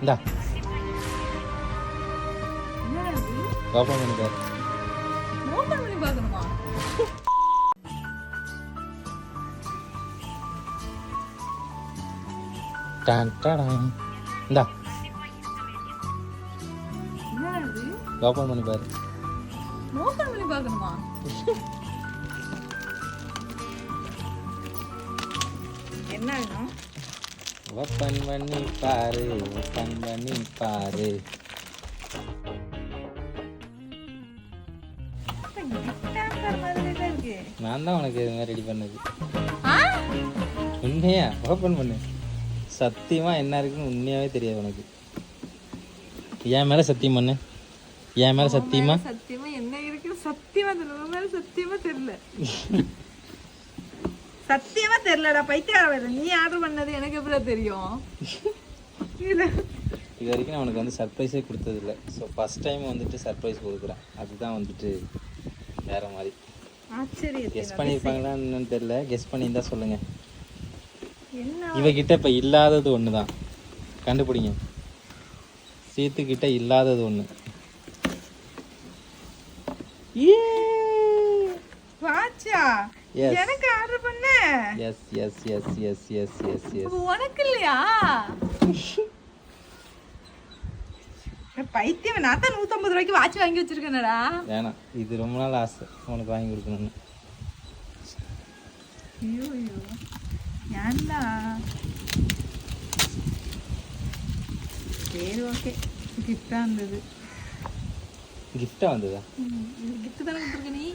இந்தா ஓப்பன் பண்ணி பாரு. ஓபன் பண்ணி பார்க்கணுமா? டான் டாடான். இந்தா என்னது? ஓப்பன் பண்ணி பாரு. ஓபன் பண்ணி பார்க்கணுமா? என்ன வேணும்? ஓப்பன் பண்ணி பாரு, ஓப்பன் பண்ணி பாரு. நான் தான் உனக்கு இது மாதிரி ரெடி பண்ணது. உண்மையா ஓப்பன் பண்ணு. சத்தியமா என்ன இருக்குன்னு உண்மையாவே தெரியாது உனக்கு. என் மேல சத்தியம் பண்ணு. என் மேல சத்தியமா சத்தியமா என்ன இருக்கு? சத்தியமா தெரியல. மேல சத்தியமா தெரியல. சத்தியமா தெரியலடா பைத்தியக்கார. நீ ஆர்டர் பண்ணது எனக்கு எப்படி தெரியும்? இது வரைக்கும் நான் உனக்கு வந்து சர்ப்ரைஸே கொடுத்தது இல்லை. ஸோ ஃபர்ஸ்ட் டைம் வந்துட்டு சர்ப்ரைஸ் கொடுக்குறேன். அதுதான் வந்துட்டு வேற மாதிரி. ஆச்சரியம். கெஸ் பண்ணியிருப்பாங்களா என்னன்னு தெரியல. கெஸ் பண்ணியிருந்தா சொல்லுங்க. என்ன இவகிட்ட இப்போ இல்லாதது ஒன்று தான். கண்டுபிடிங்க. சீத்துக்கிட்ட இல்லாதது ஒன்று. வாட்சா? Yes. எனக்கு ஆர்டர் பண்ண? Yes yes yes yes yes yes yes. உனக்கு இல்லையா? பைத்தியம். நான் தான் 150 ரூபாய்க்கு வாட்ச் வாங்கி வச்சிருக்கேனடா. வேணாம், இது ரொம்ப நாள் ஆசை உனக்கு வாங்கி கொடுக்கணும்னு. ஐயோ ஐயோ ஏன்டா? சரி ஓகே. கிஃப்டா இருந்தது. கிஃப்டா வந்ததா? கிஃப்ட் தானே கொடுத்துருக்க நீ.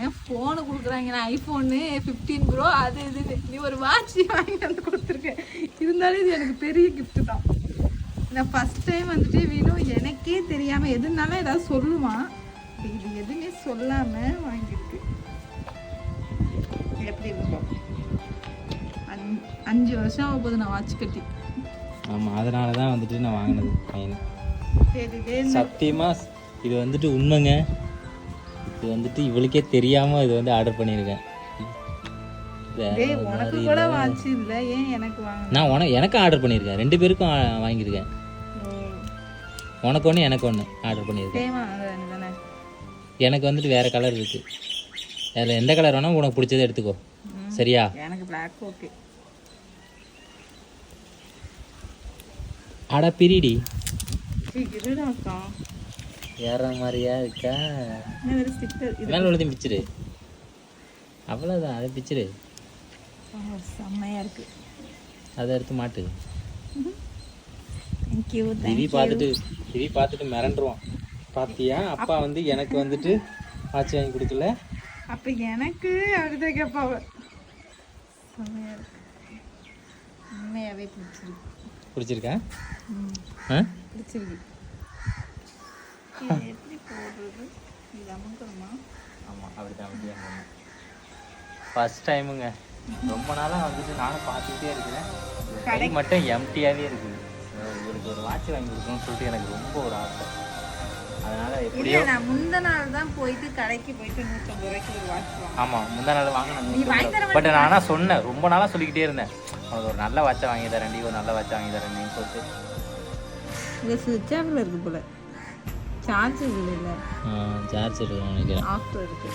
ஏன் ஃபோனு கொடுக்குறாங்க? நான் ஐஃபோனு 15 ப்ரோ அது இது. நீ ஒரு வாட்ச் வாங்கி வந்து கொடுத்துருக்க. இருந்தாலும் இது எனக்கு பெரிய கிஃப்ட் தான். நான் ஃபஸ்ட் டைம் வந்துட்டு வீணும் எனக்கே தெரியாமல் எதுனாலும் ஏதாவது சொல்லுவான். இது எதுவுமே சொல்லாமல் வாங்கியிருக்கு. எப்படி இருக்கும்? 5 வருஷம் ஆக போகுது நான் வாட்ச் கட்டி. ஆமாம், அதனால தான் வந்துட்டு நான் வாங்கினது பையன். சரி சத்தியமாக இது வந்துட்டு உண்மைங்க. இது வந்துட்டு இவளுக்கே தெரியாமல் இது வந்து ஆர்டர் பண்ணியிருக்கேன். உனக்கு கூட வாட்ச் இல்லை, ஏன் எனக்கு வாங்க? நான் எனக்கு ஆர்டர் பண்ணியிருக்கேன். 2 பேருக்கும் வாங்கியிருக்கேன். உனக்கு ஒன்று எனக்கு ஒன்று ஆர்டர் பண்ணியிருக்கேன். எனக்கு வந்துட்டு வேறு கலர் இருக்குது. அதில் எந்த கலர் வேணால் உனக்கு பிடிச்சதை எடுத்துக்கோ. சரியா? எனக்கு பிளாக் ஓகே. அட பிரிடி இருடாக்கா. ஏற மாதிரியா இருக்கா? வேறு ஸ்டிக்கர் மேலே உள்ளதையும் பிச்சிரு. அவ்வளோதான், அதை பிச்சிரு. செம்மையாக இருக்கு. அதை எடுத்து மாட்டு. தேங்க்யூ. திவி பார்த்துட்டு மிரண்டுருவான். பார்த்தியா, அப்பா வந்து எனக்கு வந்துட்டு ஆட்சி வாங்கி கொடுக்கல. அப்போ எனக்கு அடுத்த கேப்பாவ. செம்மையாக இருக்கு. உண்மையாகவே பிடிச்சிருக்கு. பிடிச்சிருக்கா? பிடிச்சிருக்கு. எப்படி போடுறது? இது அமுக்கணுமா? ஆமாம், அப்படிதான் அப்படியே. ஃபர்ஸ்ட் டைமுங்க. ரொம்ப நாளாக வந்துட்டு நானும் பார்த்துக்கிட்டே இருக்கிறேன். கடை மட்டும் எம்டியாகவே இருக்குது. இவருக்கு ஒரு வாட்ச் வாங்கி கொடுக்கணும்னு சொல்லிட்டு எனக்கு ரொம்ப ஒரு ஆசை. அதனால் எப்படியோ நான் முந்தின நாள் தான் போயிட்டு கடைக்கு போயிட்டு 150 ரூபாய்க்கு ஒரு வாட்ச் வாங்க. ஆமாம், முந்தா நாள் வாங்கினேன். பட் நான் ஆனால் சொன்னேன், ரொம்ப நாளாக சொல்லிக்கிட்டே இருந்தேன், உனக்கு ஒரு நல்ல வாட்சை வாங்கி தரேன்டி, ஒரு நல்ல வாட்சை வாங்கி தரேன்னு சொல்லிட்டு. இது சுவிட்ச் ஆஃபில் இருக்குது போல. சார்ஜ் இல்லை. சார்ஜ் இருக்குன்னு நினைக்கிறேன். ஆஃப் இருக்கு.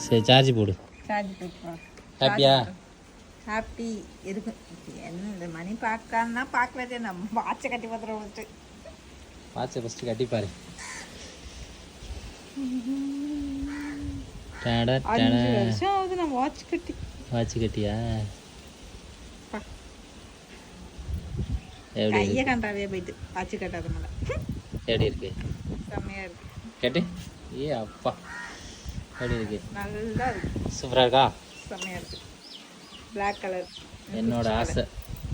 சரி, சார்ஜ் போடு. சார்ஜ் போட்டு ஹாப்பியா? ஹாப்பி இருக்கு. என்ன இந்த மணி பார்க்கறதுனா பார்க்கவே நம்ம வாட்சை கட்டி பார்த்துட்டு விட்டு வாட்சை ஃபஸ்ட்டு கட்டிப்பாரு. 5 வருஷம் ஆகுது நான் வாட்ச் கட்டி. வாட்ச் கட்டியா? கையை கண்டாவே போயிட்டு வாட்ச் கட்டாத மேல. எப்படி இருக்கு? செம்மையா இருக்கு. கேட்டு ஏ அப்பா, எப்படி இருக்கு? நல்லா இருக்கு. சூப்பராக இருக்கா? செம்மையா இருக்கு. Black colour. என்னோட ஆசை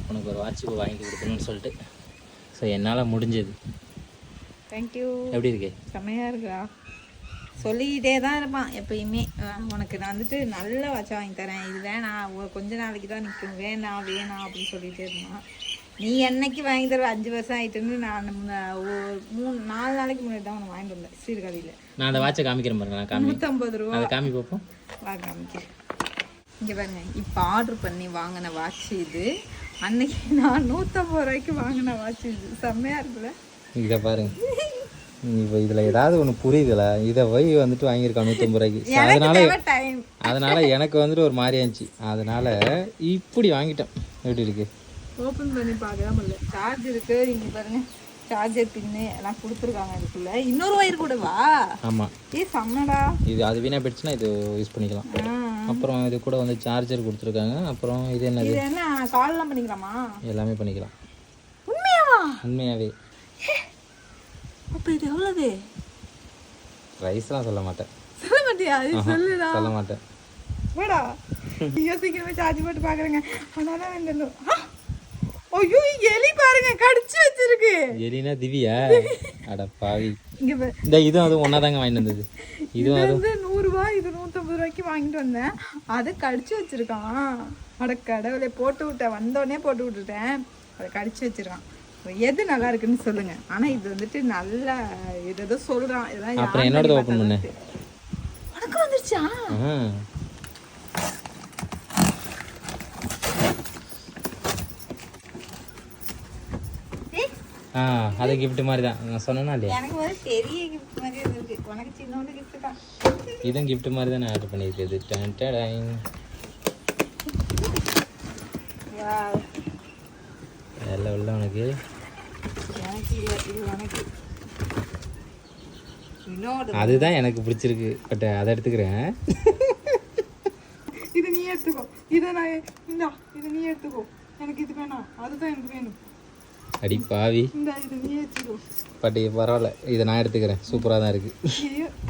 உனக்கு ஒரு வாட்ச் வாங்கி கொடுக்கணும்னு சொல்லிட்டு. ஸோ என்னால் முடிஞ்சது. தேங்க்யூ. எப்படி இருக்கு? செம்மையா இருக்குடா. சொல்லிக்கிட்டே தான் இருப்பான் எப்பயுமே. உனக்கு நான் வந்துட்டு நல்ல வாட்சா வாங்கி தரேன், இது வேணாம், கொஞ்ச நாளைக்கு தான் நிற்கும், வேணாம் அப்படின்னு சொல்லிகிட்டே இருந்தான். நீ என்னைக்கு வாங்கி தருவ 5 வருஷம் ஆயிட்டுன்னு நான் ஒரு 4 நாளைக்கு முன்னாடி தான் உனக்கு வாங்கிட்டு வந்தேன் சீர்காழியில். நான் அந்த வாட்சை காமிக்கிறேன் பாருங்க. நான் காமி 150 ரூபா. அதை காமி பார்ப்போம். வா காமிக்கிறேன். இங்கே பாருங்க, இப்போ ஆர்டர் பண்ணி வாங்கின வாட்ச் இது. அன்னைக்கு நான் 150 ரூபாய்க்கு வாங்கின வாட்ச் இது. செம்மையாக இருக்குல்ல? இதை பாருங்க. இப்போ இதில் ஏதாவது ஒன்று புரியுதுல, இதை போய் வந்துட்டு வாங்கியிருக்கான் 150 ரூபாய்க்கு. அதனால எனக்கு வந்துட்டு ஒரு மாதிரி இருந்துச்சு. அதனால இப்படி வாங்கிட்டேன். எப்படி இருக்கு? ஓப்பன் பண்ணி பார்க்க முடியல. சார்ஜ் இருக்கு. இங்கே பாருங்க, சார்ஜர் பின்னு எல்லாம் கொடுத்துருக்காங்க இதுக்குள்ள. இன்னொரு ஒயர் கூட வா. ஆமாம், செம்மடா. இது அது வீணாக போயிடுச்சுன்னா இது யூஸ் பண்ணிக்கலாம். அப்புறம் இது கூட வந்து சார்ஜர் கொடுத்துருக்காங்க. அப்புறம் இது என்னது? இது என்ன கால்லாம் பண்ணிக்கலாமா? எல்லாமே பண்ணிக்கலாம். உண்மையாவா? உண்மையாவே. அப்போ இது எவ்வளவு? ரைஸ்லாம் சொல்ல மாட்டேன். சொல்ல மாட்டியா? சொல்லுடா. சொல்ல மாட்டேன். வேடா, சீக்கிரமே சார்ஜ் போட்டு பார்க்குறேங்க. அதனால இந்த ஐயோ எலி பாருங்க, கடிச்சு வச்சிருக்கு. எலினா திவ்யா? அட பாவி. இங்க இந்த இதுவும் அதுவும் ஒன்றா தாங்க வாங்கிட்டு வந்தது. இதுவும் அதுவும் 100 ரூபாய், இது 150 ரூபாய்க்கு வாங்கிட்டு வந்தேன். அதை கடிச்சு வச்சிருக்கான். அட கடவுளை, போட்டு விட்டேன். வந்தோடனே போட்டு விட்டுட்டேன். அதை கடிச்சு வச்சிருக்கான். எது நல்லா இருக்குன்னு சொல்லுங்க. ஆனா இது வந்துட்டு நல்ல ஏதோ சொல்றான். அப்புறம் என்னோட ஓபன் பண்ணு. உனக்கு வந்துருச்சா? அது கிஃப்ட் மாதிரி தான் நான் சொன்னேனா இல்லையா? எனக்கு ஒரு பெரிய கிஃப்ட் மாதிரி இருக்கு. உனக்கு சின்னோட கிஃப்ட் தான். இதுவும் கிஃப்ட் மாதிரி தான் நான் ஆர்டர் பண்ணியிருக்கேன். Done done. வாவ். எல்லாம் உள்ள உனக்கு. எனக்கு இல்ல, இது உனக்கு. அதுதான் எனக்கு பிடிச்சிருக்கு. பட் அதை எடுத்துக்கிறேன். இது நீ எடுத்துக்கோ. இதை நான் இந்தா, இது நீ எடுத்துக்கோ. எனக்கு இது வேணாம், அதுதான் எனக்கு வேணும். அடி பாவி. இந்த இது நீ எடுத்துக்கோ. பட் பரவாயில்ல, இதை நான் எடுத்துக்கிறேன். சூப்பராக தான் இருக்கு.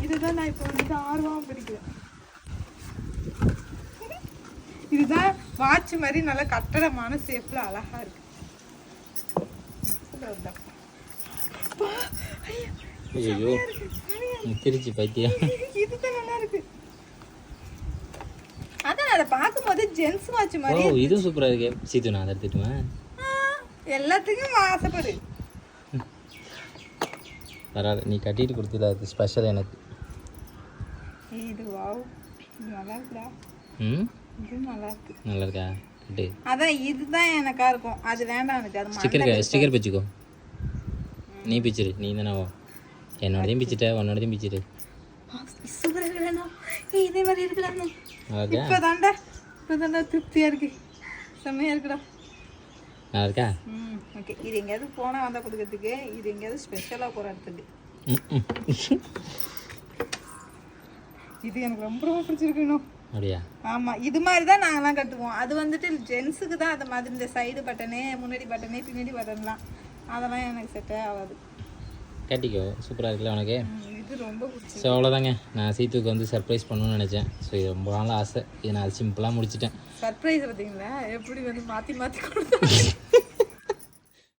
இதுதான் நான் இப்போ வந்து ஆர்வமாக பிடிக்கிறேன். இதுதான் வாட்ச் மாதிரி நல்ல கட்டடமான ஷேப்ல அழகா இருக்கு. ஐயோ முத்திருச்சு பைத்தியா. இதுதான் நல்லா இருக்கு. அதான் அதை பார்க்கும்போது ஜென்ஸ் வாட்ச் மாதிரி. ஓ இது சூப்பரா இருக்கு. சீத்து நான் அதை எடுத்துட்டுமா? எல்லாத்துக்கும் ஆசைப்படு. பரவாயில்ல, நீ கட்டிட்டு கொடுத்தது அது ஸ்பெஷல் எனக்கு. இது வாவ், இது நல்லா இருக்குடா. இது நல்லா இருக்கு. நல்லா இருக்கா? கட்டு. அதான் இதுதான் எனக்கா இருக்கும். அது வேண்டாம் எனக்கு. அது ஸ்டிக்கர் பிச்சுக்கோ. நீ பிச்சிரு. நீ தானே என்னோடதையும் பிச்சுட்ட, உன்னோடதையும் பிச்சிரு. சூப்பரா இருக்குடா. இதே மாதிரி இருக்குடா. ஓகே. இப்பதான்டா திருப்தியா இருக்கு. செம்மையா இருக்குடா. நல்லா இருக்கா? ஓகே. இது எங்கேயாவது போனா வந்தா கொடுக்கறதுக்கு, இது எங்கேயாவது ஸ்பெஷலா போற இடத்துக்கு. இது எனக்கு ரொம்ப ரொம்ப பிடிச்சிருக்கு. அப்படியா? ஆமா, இது மாதிரி தான் நாங்கெல்லாம் கட்டுவோம். அது வந்துட்டு ஜென்ஸுக்கு தான் அது மாதிரி. இந்த சைடு பட்டனு, முன்னாடி பட்டனு, பின்னாடி பட்டன்லாம் அதெல்லாம் எனக்கு செட்டே ஆகாது. கட்டிக்கோ. சூப்பராக இருக்குல்ல உனக்கு? இது ரொம்ப பிடிச்சி. ஸோ அவ்வளோதாங்க, நான் சீத்துக்கு வந்து சர்ப்ரைஸ் பண்ணணும்னு நினச்சேன். ஸோ இது ரொம்ப நாள் ஆசை. இது நான் சிம்பிளாக முடிச்சிட்டேன். சர்ப்ரைஸ் பார்த்தீங்களா எப்படி வந்து மாற்றி மாற்றி கொடுத்தேன்.